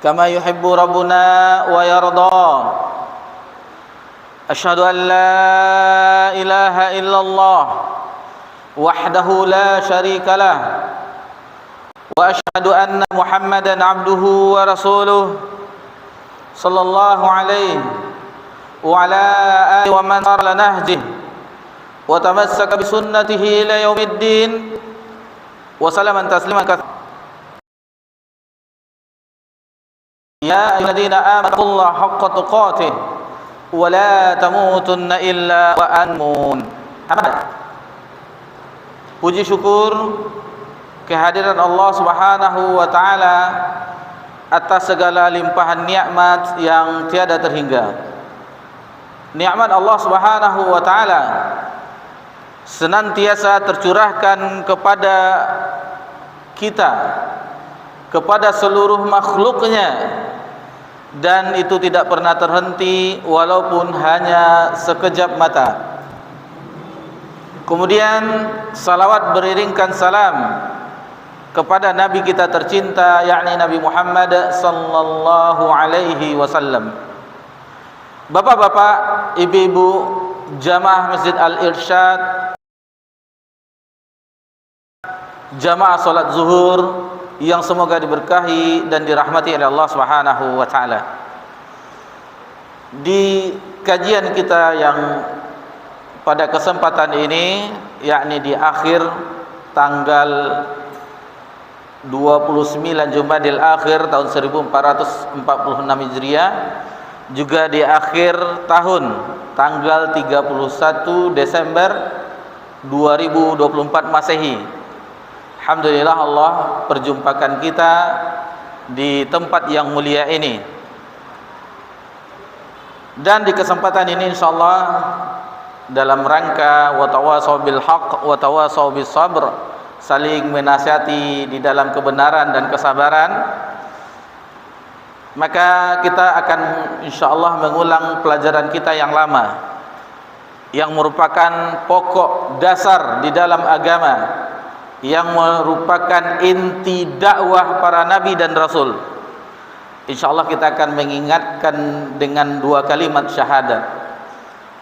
كما يحب ربنا ويرضى. أشهد أن لا إله إلا الله وحده لا شريك له، وأشهد أن محمدا عبده ورسوله صلى الله عليه وعلى آله ومن سار على نهجه وتمسك بسنته إلى يوم الدين وسلم تسليما كثيرا. يا أيها الذين آمنوا اتقوا الله حق تقاته ولا تموتن إلا وأنتم مسلمون. Puji syukur kehadiran Allah Subhanahu wa taala atas segala limpahan nikmat yang tiada terhingga. Nikmat Allah Subhanahu wa taala senantiasa tercurahkan kepada kita, kepada seluruh makhluknya, dan itu tidak pernah terhenti walaupun hanya sekejap mata. Kemudian salawat beriringkan salam kepada Nabi kita tercinta, yakni Nabi Muhammad sallallahu alaihi wasallam. Bapak-bapak, ibu-ibu, jamaah Masjid Al-Irsyad, jamaah salat zuhur yang semoga diberkahi dan dirahmati oleh Allah Subhanahu wa taala. Di kajian kita yang pada kesempatan ini, yakni di akhir tanggal 29 Jumadil Akhir tahun 1446 Hijriah, juga di akhir tahun tanggal 31 Desember 2024 Masehi. Alhamdulillah Allah perjumpakan kita di tempat yang mulia ini. Dan di kesempatan ini insyaallah dalam rangka wa tawasau bil haqq wa tawasau bis sabr, saling menasihati di dalam kebenaran dan kesabaran, maka kita akan insyaallah mengulang pelajaran kita yang lama yang merupakan pokok dasar di dalam agama, yang merupakan inti dakwah para nabi dan rasul. Insyaallah kita akan mengingatkan dengan dua kalimat syahadat,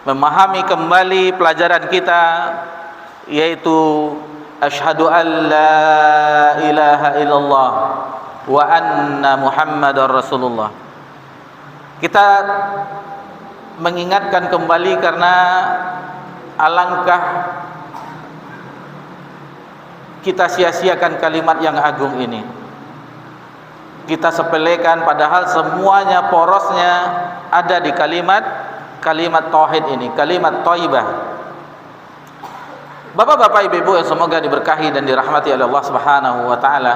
memahami kembali pelajaran kita, yaitu asyhadu an la ilaha illallah wa anna muhammadar rasulullah. Kita mengingatkan kembali karena alangkah kita sia-siakan kalimat yang agung ini. Kita sepelekan padahal semuanya porosnya ada di kalimat tauhid ini, kalimat thayyibah. Bapak-bapak, ibu-ibu yang semoga diberkahi dan dirahmati oleh Allah Subhanahu wa taala,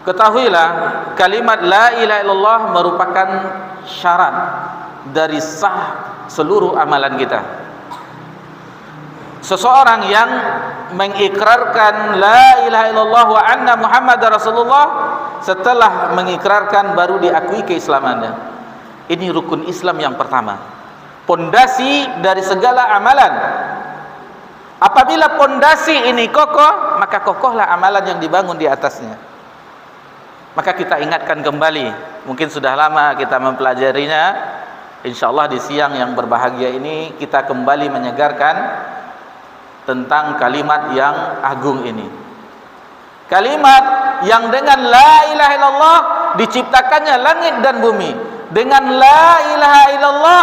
ketahuilah kalimat la ilaha illallah merupakan syarat dari sah seluruh amalan kita. Seseorang yang mengikrarkan la ilaha illallah wa anna muhammadar rasulullah, setelah mengikrarkan baru diakui keislamannya. Ini rukun Islam yang pertama, pondasi dari segala amalan. Apabila pondasi ini kokoh, maka kokohlah amalan yang dibangun di atasnya. Maka kita ingatkan kembali, mungkin sudah lama kita mempelajarinya, insyaallah di siang yang berbahagia ini kita kembali menyegarkan tentang kalimat yang agung ini. Kalimat yang dengan la ilaha illallah diciptakannya langit dan bumi. Dengan la ilaha illallah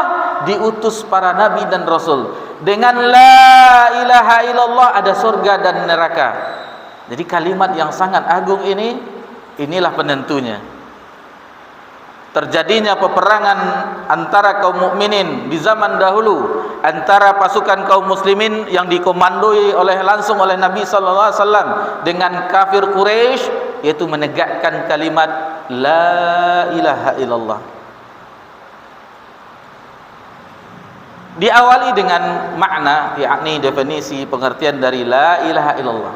diutus para nabi dan rasul. Dengan la ilaha illallah ada surga dan neraka. Jadi kalimat yang sangat agung ini, inilah penentunya. Terjadinya peperangan antara kaum mukminin di zaman dahulu, antara pasukan kaum muslimin yang dikomandoi langsung oleh Nabi sallallahu alaihi wasallam dengan kafir Quraisy, yaitu menegakkan kalimat la ilaha illallah. Diawali dengan makna, yakni definisi pengertian dari la ilaha illallah.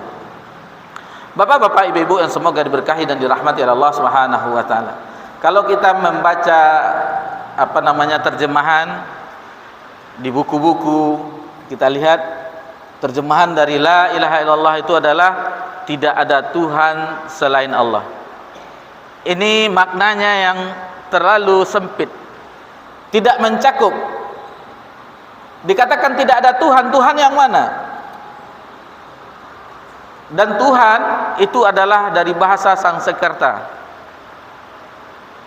Bapak-bapak, ibu-ibu yang semoga diberkahi dan dirahmati oleh Allah Subhanahu wa taala. Kalau kita membaca terjemahan di buku-buku, kita lihat terjemahan dari la ilaha illallah itu adalah tidak ada Tuhan selain Allah. ini maknanya yang terlalu sempit, tidak mencakup. Dikatakan tidak ada Tuhan, Tuhan yang mana? Dan Tuhan itu adalah dari bahasa Sanskerta,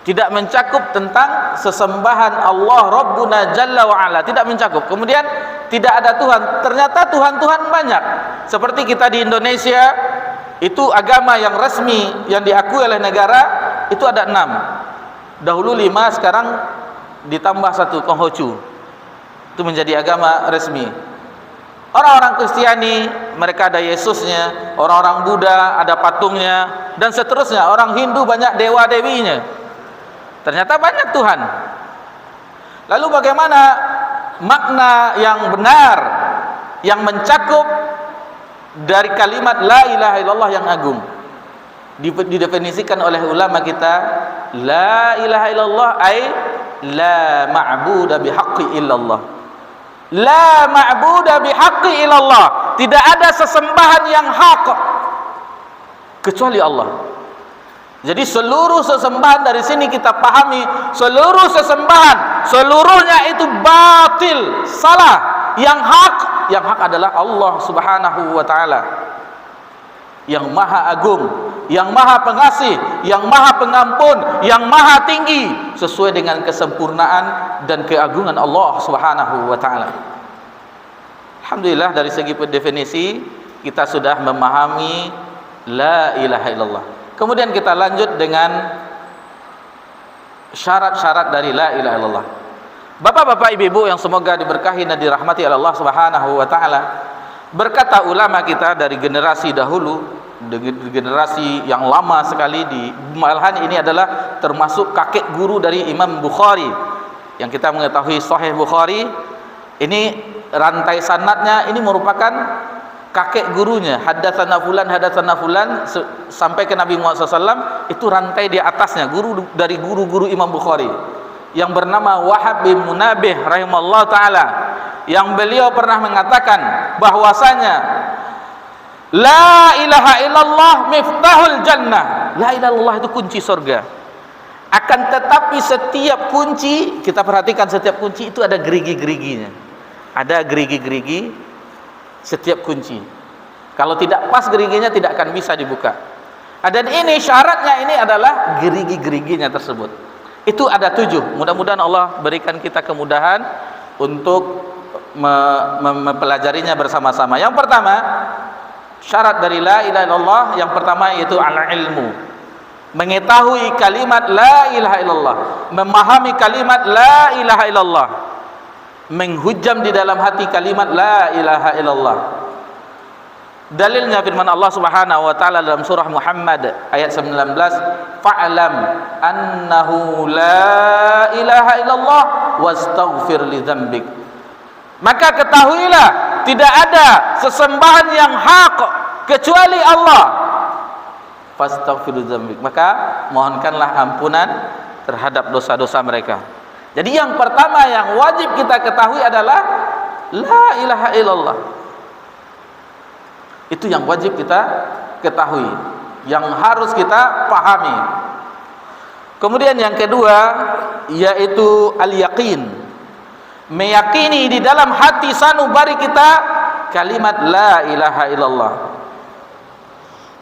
tidak mencakup tentang sesembahan Allah Rabbuna Jalla wa'ala, tidak mencakup. Kemudian tidak ada Tuhan, ternyata Tuhan-Tuhan banyak. Seperti kita di Indonesia, itu agama yang resmi yang diakui oleh negara itu ada 6. Dahulu 5, sekarang ditambah 1, Konghucu. Itu menjadi agama resmi. Orang-orang Kristiani, mereka ada Yesusnya. Orang-orang Buddha ada patungnya, dan seterusnya. Orang Hindu banyak dewa-dewinya. Ternyata banyak Tuhan. Lalu bagaimana makna yang benar, yang mencakup dari kalimat la ilaha illallah yang agung? Didefinisikan oleh ulama kita, la ilaha illallah ay la ma'buda bihaqqi illallah. La ma'buda bihaqqi illallah, tidak ada sesembahan yang hak kecuali Allah. Jadi seluruh sesembahan, dari sini kita pahami, seluruh sesembahan seluruhnya itu batil, salah. Yang hak adalah Allah Subhanahu wa taala, yang maha agung, yang maha pengasih, yang maha pengampun, yang maha tinggi, sesuai dengan kesempurnaan dan keagungan Allah Subhanahu wa taala. Alhamdulillah, dari segi definisi kita sudah memahami la ilaha illallah. Kemudian kita lanjut dengan syarat-syarat dari la ilaha illallah. Bapak-bapak, ibu-ibu yang semoga diberkahi dan dirahmati oleh Allah Subhanahu wa taala, berkata ulama kita dari generasi dahulu, generasi yang lama sekali, malahan ini adalah termasuk kakek guru dari Imam Bukhari. Yang kita mengetahui Sahih Bukhari ini, rantai sanadnya ini merupakan kakek gurunya, hadatsana fulan sampai ke Nabi Muhammad SAW. Itu rantai di atasnya, guru dari guru-guru Imam Bukhari yang bernama Wahab bin Munabih rahimahullah ta'ala, yang beliau pernah mengatakan bahwasanya la ilaha illallah miftahul jannah. La ilaha illallah itu kunci surga. Akan tetapi setiap kunci, kita perhatikan, setiap kunci itu ada gerigi-geriginya. Ada gerigi-gerigi setiap kunci. Kalau tidak pas geriginya tidak akan bisa dibuka. Dan ini syaratnya, ini adalah gerigi-geriginya tersebut. Itu ada 7. Mudah-mudahan Allah berikan kita kemudahan untuk mempelajarinya bersama-sama. Yang pertama, syarat dari la ilaha illallah yang pertama yaitu al-ilmu. Mengetahui kalimat la ilaha illallah, memahami kalimat la ilaha illallah, menghujam di dalam hati kalimat la ilaha illallah. Dalilnya firman Allah Subhanahu wa taala dalam surah Muhammad ayat 19, fa'lam annahu la ilaha illallah wastaghfir li dzambik. Maka ketahuilah tidak ada sesembahan yang hak kecuali Allah. Fastaghfir li dzambik. Maka mohonkanlah ampunan terhadap dosa-dosa mereka. Jadi yang pertama yang wajib kita ketahui adalah la ilaha illallah. Itu yang wajib kita ketahui, yang harus kita pahami. Kemudian yang kedua yaitu al-yaqin. Meyakini di dalam hati sanubari kita kalimat la ilaha illallah.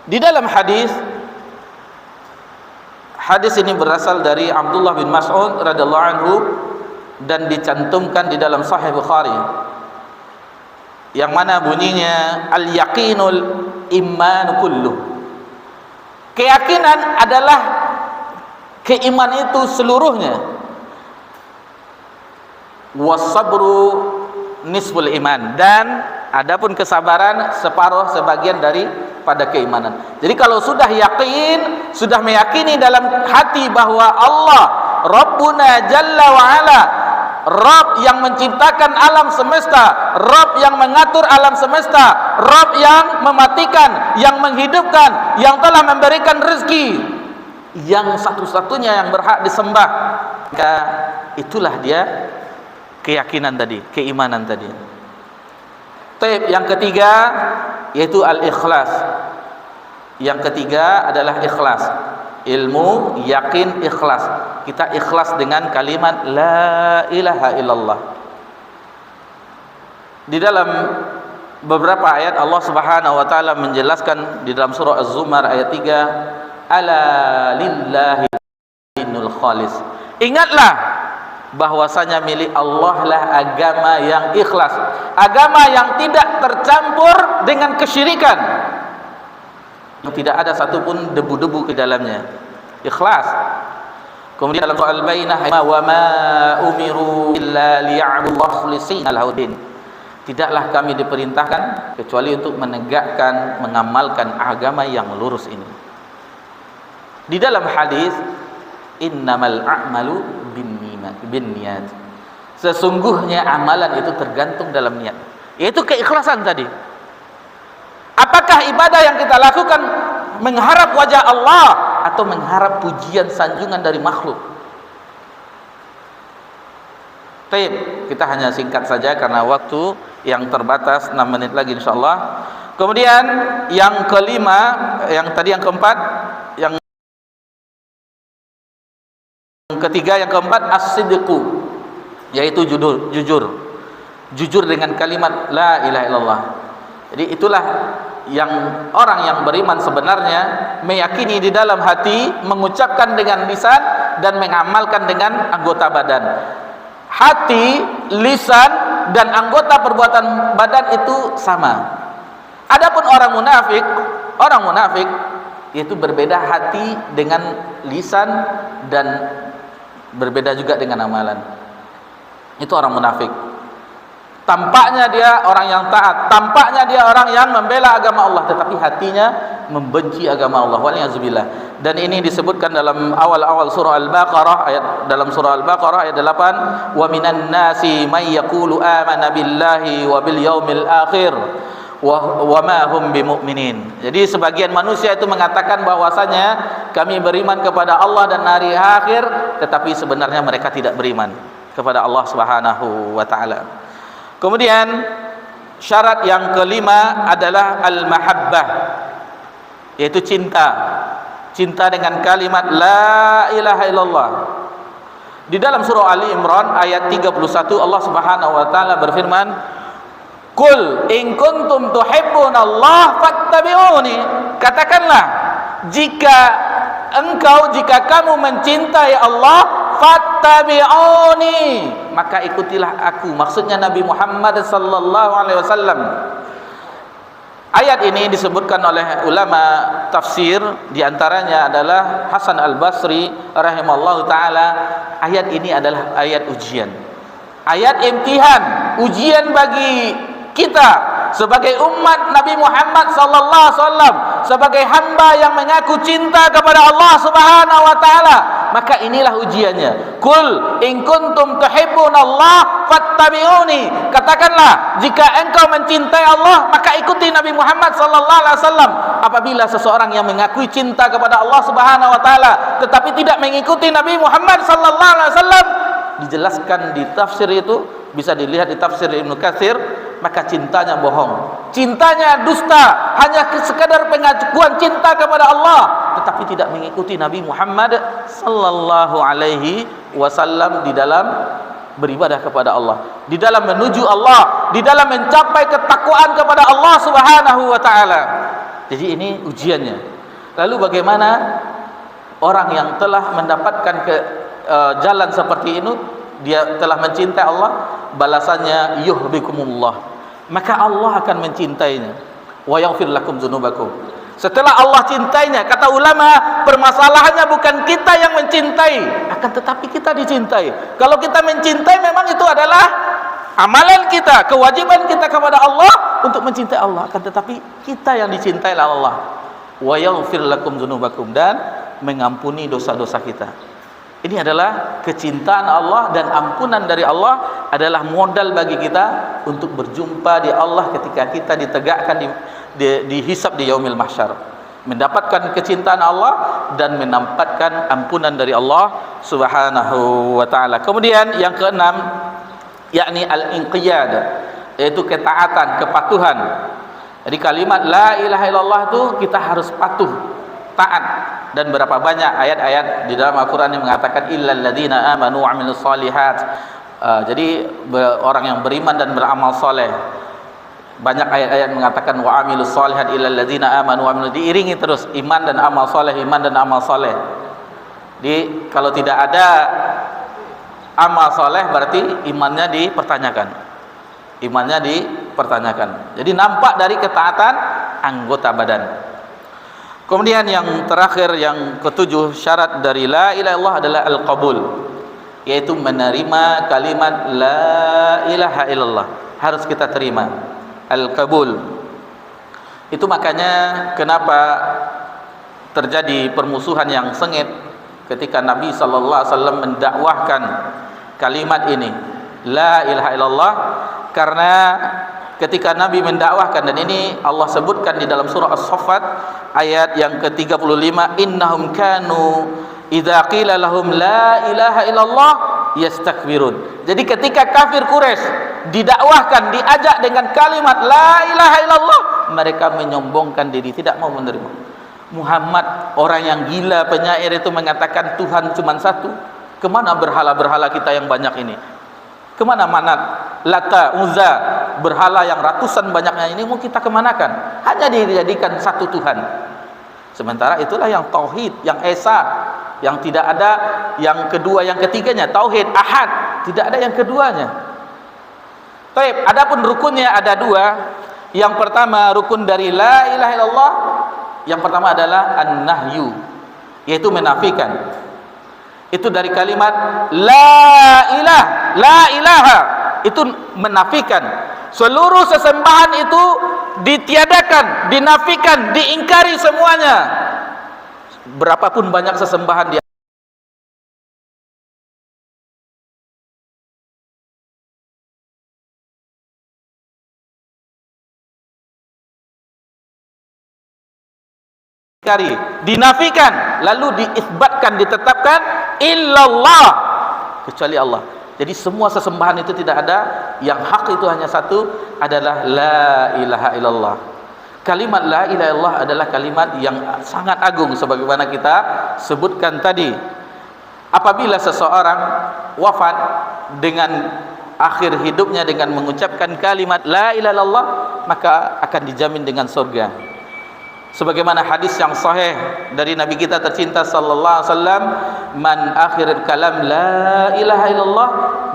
Di dalam hadis ini berasal dari Abdullah bin Mas'ud radhiyallahu anhu dan dicantumkan di dalam Sahih Bukhari, yang mana bunyinya al-yaqinul iman kulluh. Keyakinan adalah keimanan itu seluruhnya. Wasabru nisful iman, dan adapun kesabaran separuh sebagian daripada keimanan. Jadi kalau sudah yakin, sudah meyakini dalam hati bahwa Allah Rabbuna Jalla wa Ala, Rabb yang menciptakan alam semesta, Rabb yang mengatur alam semesta, Rabb yang mematikan, yang menghidupkan, yang telah memberikan rezeki, yang satu-satunya yang berhak disembah. Maka itulah dia keyakinan tadi, keimanan tadi. Taib, yang ketiga yaitu al-ikhlas. Yang ketiga adalah ikhlas. ilmu, yakin, ikhlas. Kita ikhlas dengan kalimat la ilaha illallah. Di dalam beberapa ayat Allah Subhanahu wa taala menjelaskan, di dalam surah Az-Zumar ayat 3, ala lillahi dinul khalis. Ingatlah bahwasanya milik Allah lah agama yang ikhlas, agama yang tidak tercampur dengan kesyirikan, yang tidak ada satupun debu-debu ke dalamnya, ikhlas. Kemudian dalam surah Al-Bayyinah, wa ma umiru illa liya'budu mukhlishina lahud-din. Tidaklah kami diperintahkan kecuali untuk menegakkan, mengamalkan agama yang lurus ini. Di dalam hadis, innamal a'malu binniyat. Sesungguhnya amalan itu tergantung dalam niat, yaitu keikhlasan tadi. Apakah ibadah yang kita lakukan mengharap wajah Allah atau mengharap pujian sanjungan dari makhluk? Baik, kita hanya singkat saja karena waktu yang terbatas, 6 menit lagi insyaallah. Kemudian yang kelima, yang tadi yang keempat, yang ketiga, yang keempat as-sidqu, yaitu jujur dengan kalimat la ilaha illallah. Jadi itulah yang orang yang beriman sebenarnya meyakini di dalam hati, mengucapkan dengan lisan dan mengamalkan dengan anggota badan. Hati, lisan dan anggota perbuatan badan itu sama. Adapun orang munafik yaitu berbeda hati dengan lisan dan berbeda juga dengan amalan. Itu orang munafik. Tampaknya dia orang yang taat, tampaknya dia orang yang membela agama Allah, tetapi hatinya membenci agama Allah. Waliyahzubillah. Dan ini disebutkan dalam awal-awal surah Al-Baqarah, dalam surah Al-Baqarah ayat 8, wa minan nasi may yaqulu amana billahi wa bil yaumil akhir wa ma hum bimu'minin. Jadi sebagian manusia itu mengatakan bahwasanya kami beriman kepada Allah dan hari akhir, tetapi sebenarnya mereka tidak beriman kepada Allah Subhanahu wa taala. Kemudian syarat yang kelima adalah al-mahabbah, yaitu cinta dengan kalimat la ilaha illallah. Di dalam surah Ali Imran ayat 31 Allah Subhanahu wa taala berfirman, qul in kuntum tuhibbunallah fattabi'uni. Katakanlah, jika kamu mencintai Allah, fattabi'uni, maka ikutilah aku. Maksudnya Nabi Muhammad sallallahu alaihi wasallam. Ayat ini disebutkan oleh ulama tafsir, diantaranya adalah Hasan Al-Basri rahimallahu taala. Ayat ini adalah ayat ujian, ayat imtihan, ujian bagi kita sebagai umat Nabi Muhammad sallallahu alaihi wasallam, sebagai hamba yang mengaku cinta kepada Allah Subhanahu wa taala. Maka inilah ujiannya. Qul in kuntum tuhibbunallah fattabi'uni. Katakanlah, jika engkau mencintai Allah, maka ikuti Nabi Muhammad sallallahu alaihi wasallam. Apabila seseorang yang mengakui cinta kepada Allah Subhanahu wa taala tetapi tidak mengikuti Nabi Muhammad sallallahu alaihi wasallam, dijelaskan di tafsir itu, bisa dilihat di tafsir Ibnu Katsir, maka cintanya bohong, cintanya dusta, hanya sekadar pengakuan cinta kepada Allah tetapi tidak mengikuti Nabi Muhammad sallallahu alaihi wasallam di dalam beribadah kepada Allah, di dalam menuju Allah, di dalam mencapai ketakwaan kepada Allah Subhanahu wa taala. Jadi ini ujiannya. Lalu bagaimana orang yang telah mendapatkan jalan seperti ini, dia telah mencintai Allah, balasannya yuhibbukumullah, maka Allah akan mencintainya, wa yaghfir lakum dzunubakum. Setelah Allah cintainya, kata ulama, permasalahannya bukan kita yang mencintai, akan tetapi kita dicintai. Kalau kita mencintai, memang itu adalah amalan kita, kewajiban kita kepada Allah untuk mencintai Allah, akan tetapi kita yang dicintai oleh Allah. Wa yaghfir lakum dzunubakum, dan mengampuni dosa-dosa kita. Ini adalah kecintaan Allah, dan ampunan dari Allah adalah modal bagi kita untuk berjumpa di Allah ketika kita ditegakkan dihisab di yaumil mahsyar, mendapatkan kecintaan Allah dan mendapatkan ampunan dari Allah Subhanahu wa taala. Kemudian yang keenam, yakni al-inqiyad, yaitu ketaatan, kepatuhan. Jadi kalimat la ilaha illallah itu kita harus patuh, taat Dan berapa banyak ayat-ayat di dalam Al-Quran yang mengatakan illal ladzina amanu wa amilus solihat. Jadi orang yang beriman dan beramal soleh. Banyak ayat-ayat mengatakan wa amilus solihat illal ladzina amanu wa amilus, diiringi terus iman dan amal soleh, iman dan amal soleh. Jadi kalau tidak ada amal soleh berarti imannya dipertanyakan. Imannya dipertanyakan. Jadi nampak dari ketaatan anggota badan. Kemudian yang terakhir, yang ketujuh, syarat dari la ilaha illallah adalah al-qabul, yaitu menerima kalimat la ilaha illallah. Harus kita terima al-qabul. Itu makanya kenapa terjadi permusuhan yang sengit ketika Nabi sallallahu alaihi wasallam mendakwahkan kalimat ini la ilaha illallah, karena ketika Nabi mendakwahkan, dan ini Allah sebutkan di dalam surah As-Saffat ayat yang ke-35, innahum kanu idza qila lahum la ilaha illallah yastakbirun. Jadi ketika kafir Quraisy didakwahkan, diajak dengan kalimat la ilaha illallah, mereka menyombongkan diri, tidak mau menerima. Muhammad, orang yang gila penyair itu, mengatakan Tuhan cuma satu. Kemana berhala-berhala kita yang banyak ini? Kemana Manat, Lata, Uzza, berhala yang ratusan banyaknya ini mau kita kemanakan? Hanya dijadikan satu Tuhan. Sementara itulah yang tauhid, yang esa, yang tidak ada yang kedua, yang ketiganya, tauhid ahad, tidak ada yang keduanya. Baik, adapun rukunnya ada dua. Yang pertama, rukun dari la ilaha illallah, yang pertama adalah an-nahyu, yaitu menafikan. Itu dari kalimat la ilaha, itu menafikan seluruh sesembahan itu, ditiadakan, dinafikan, diingkari semuanya. Berapapun banyak sesembahan dia dinafikan, lalu diisbatkan, ditetapkan illallah, kecuali Allah. Jadi semua sesembahan itu tidak ada, yang hak itu hanya satu, adalah la ilaha illallah. Kalimat la ilaha illallah adalah kalimat yang sangat agung, sebagaimana kita sebutkan tadi. Apabila seseorang wafat dengan akhir hidupnya dengan mengucapkan kalimat la ilaha illallah, maka akan dijamin dengan surga. Sebagaimana hadis yang sahih dari Nabi kita tercinta sallallahu alaihi wasallam, man akhir kalam la ilaha illallah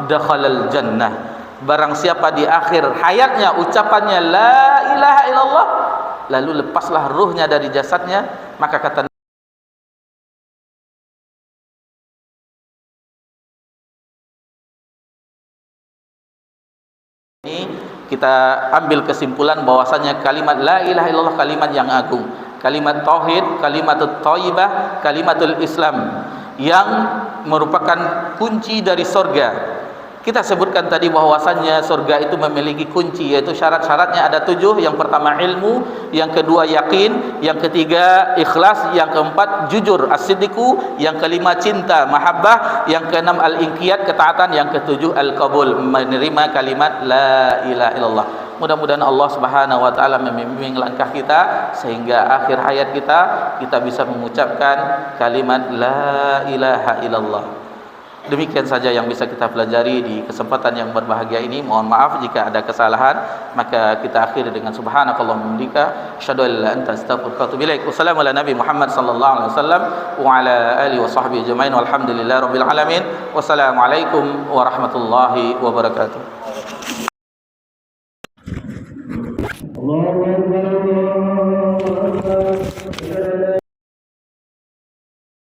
dakhalal jannah. Barang siapa di akhir hayatnya ucapannya la ilaha illallah, lalu lepaslah ruhnya dari jasadnya, maka kata ini kita ambil kesimpulan bahwasanya kalimat la ilaha illallah kalimat yang agung, kalimat tauhid, kalimatul thayyibah, kalimatul Islam, yang merupakan kunci dari surga. Kita sebutkan tadi bahwasannya surga itu memiliki kunci, yaitu syarat-syaratnya ada 7. Yang pertama ilmu, yang kedua yakin, yang ketiga ikhlas, yang keempat jujur as-siddiqu, yang kelima cinta mahabbah, yang keenam al-inqiyad ketaatan, yang ketujuh al-qabul menerima kalimat la ilaha illallah. Mudah-mudahan Allah Subhanahu wa taala membimbing langkah kita sehingga akhir hayat kita bisa mengucapkan kalimat la ilaha illallah. Demikian saja yang bisa kita pelajari di kesempatan yang berbahagia ini. Mohon maaf jika ada kesalahan, maka kita akhiri dengan subhanakallahumma bihamdika asyhadu an la ilaha illa anta astaghfiruka wa atubu ilaik. Wassalamu ala nabi Muhammad sallallahu alaihi wasallam wa ala alihi wa sahbihi ajmain walhamdulillahirabbil alamin. Wassalamualaikum warahmatullahi wabarakatuh. Allahu akbar.